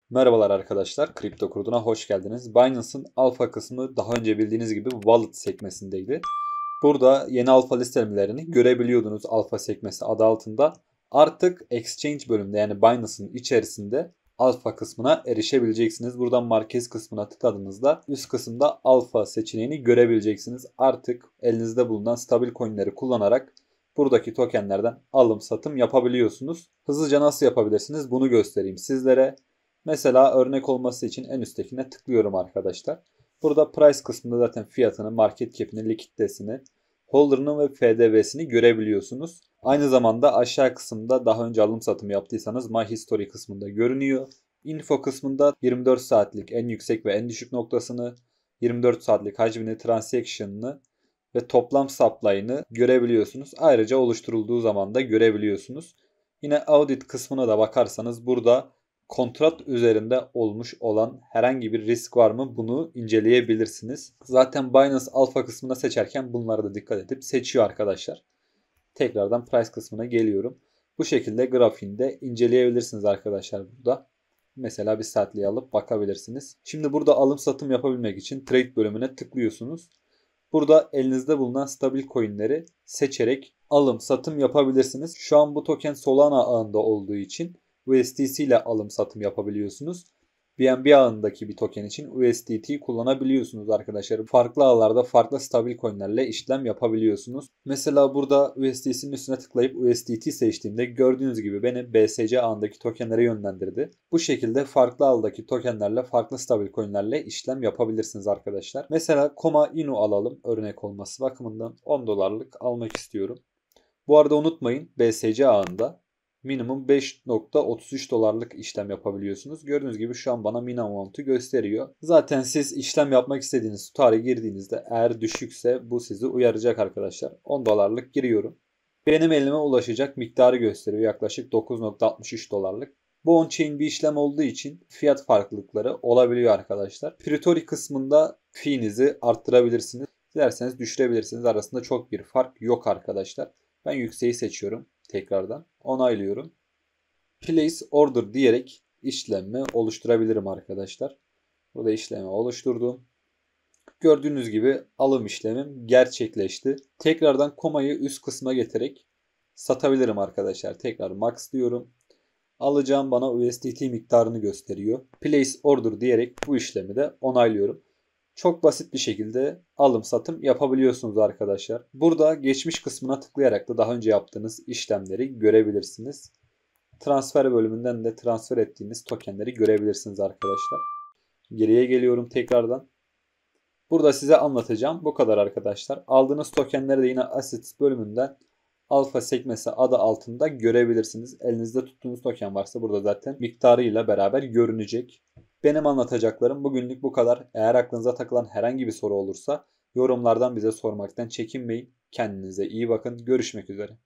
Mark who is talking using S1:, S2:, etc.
S1: Merhabalar arkadaşlar, Kripto Kurdu'na hoş geldiniz. Binance'ın alfa kısmı daha önce bildiğiniz gibi Wallet sekmesindeydi. Burada yeni alfa listemelerini görebiliyordunuz alfa sekmesi adı altında. Artık Exchange bölümünde yani Binance'ın içerisinde alfa kısmına erişebileceksiniz. Buradan Markez kısmına tıkladığınızda üst kısımda alfa seçeneğini görebileceksiniz. Artık elinizde bulunan stabil coinleri kullanarak buradaki tokenlerden alım satım yapabiliyorsunuz. Hızlıca nasıl yapabilirsiniz bunu göstereyim sizlere. Mesela örnek olması için en üsttekine tıklıyorum arkadaşlar. Burada price kısmında zaten fiyatını, market cap'ini, likiditesini, holder'ını ve FDV'sini görebiliyorsunuz. Aynı zamanda aşağı kısımda daha önce alım satım yaptıysanız My History kısmında görünüyor. Info kısmında 24 saatlik en yüksek ve en düşük noktasını, 24 saatlik hacmini, transaction'ını ve toplam supply'ını görebiliyorsunuz. Ayrıca oluşturulduğu zaman da görebiliyorsunuz. Yine audit kısmına da bakarsanız burada kontrat üzerinde olmuş olan herhangi bir risk var mı bunu inceleyebilirsiniz. Zaten Binance Alpha kısmına seçerken bunlara da dikkat edip seçiyor arkadaşlar. Tekrardan price kısmına geliyorum. Bu şekilde grafiğinde inceleyebilirsiniz arkadaşlar burada. Mesela bir saatliği alıp bakabilirsiniz. Şimdi burada alım satım yapabilmek için trade bölümüne tıklıyorsunuz. Burada elinizde bulunan stabil coinleri seçerek alım satım yapabilirsiniz. Şu an bu token Solana ağında olduğu için USDC ile alım satım yapabiliyorsunuz. BNB ağındaki bir token için USDT kullanabiliyorsunuz arkadaşlar. Farklı ağlarda farklı stabil coinlerle işlem yapabiliyorsunuz. Mesela burada USDC'nin üstüne tıklayıp USDT seçtiğimde gördüğünüz gibi beni BSC ağındaki tokenlere yönlendirdi. Bu şekilde farklı ağdaki tokenlerle farklı stabil coinlerle işlem yapabilirsiniz arkadaşlar. Mesela Koma Inu alalım örnek olması bakımından 10 dolarlık almak istiyorum. Bu arada unutmayın BSC ağında minimum 5.33 dolarlık işlem yapabiliyorsunuz. Gördüğünüz gibi şu an bana min amount'u gösteriyor. Zaten siz işlem yapmak istediğiniz tutara girdiğinizde eğer düşükse bu sizi uyaracak arkadaşlar. 10 dolarlık giriyorum. Benim elime ulaşacak miktarı gösteriyor. Yaklaşık 9.63 dolarlık. Bu on-chain bir işlem olduğu için fiyat farklılıkları olabiliyor arkadaşlar. Pretory kısmında fee'nizi arttırabilirsiniz. Dilerseniz düşürebilirsiniz. Arasında çok bir fark yok arkadaşlar. Ben yükseği seçiyorum. Tekrardan onaylıyorum. Place order diyerek işlemi oluşturabilirim arkadaşlar. Burada işlemi oluşturdum. Gördüğünüz gibi alım işlemim gerçekleşti. Tekrardan komayı üst kısma getirerek satabilirim arkadaşlar. Tekrar max diyorum. Alacağım bana USDT miktarını gösteriyor. Place order diyerek bu işlemi de onaylıyorum. Çok basit bir şekilde alım satım yapabiliyorsunuz arkadaşlar. Burada geçmiş kısmına tıklayarak da daha önce yaptığınız işlemleri görebilirsiniz. Transfer bölümünden de transfer ettiğiniz tokenleri görebilirsiniz arkadaşlar. Geriye geliyorum tekrardan. Burada size anlatacağım bu kadar arkadaşlar. Aldığınız tokenleri de yine Assets bölümünden alfa sekmesi adı altında görebilirsiniz. Elinizde tuttuğunuz token varsa burada zaten miktarıyla beraber görünecek. Benim anlatacaklarım bugünlük bu kadar. Eğer aklınıza takılan herhangi bir soru olursa yorumlardan bize sormaktan çekinmeyin. Kendinize iyi bakın. Görüşmek üzere.